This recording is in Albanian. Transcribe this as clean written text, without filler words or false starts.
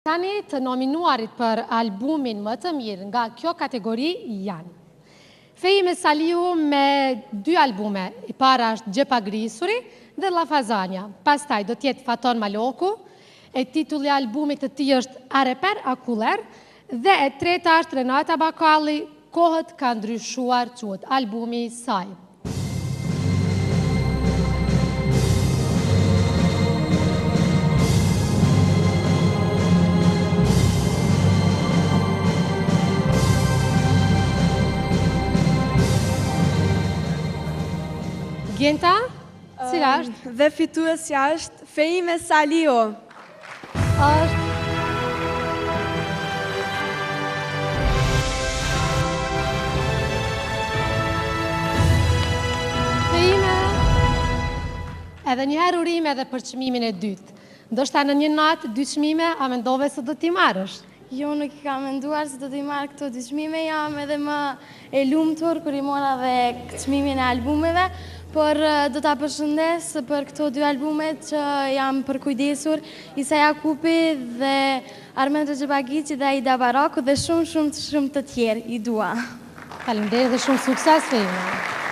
Tani të nominuarit për albumin më të mirë nga kjo kategori janë Fejime Saliu me 2 albume, i para është Gjepa Grisuri dhe La Fazania. Pastaj do tjetë Faton Maloku, e titulli albumit të tij është Areper Akuller dhe e treta është Renata Bakalli, Kohët ka ndryshuar quhet albumi i saj. Gjenta, cila është? Dhe fituesja është Fejime Saliu. Është Fejime. Edhe njëherë urime edhe për çmimin e dytë. Ndoshta në një natë 2 çmime, a mendove se do t'i marrësh? Jo, nuk i kam menduar se do t'i marrë këto 2 çmime, jam edhe më e lumtur kur i mora dhe çmimin e albumeve, por do t'a përshëndes për këto 2 albumet që jam përkujdesur, Isa Jakupi dhe Armend Rexhepagiçi dhe Aida Baraku dhe shumë të tjerë, i dua. Faleminderit dhe shumë sukses, Fejime.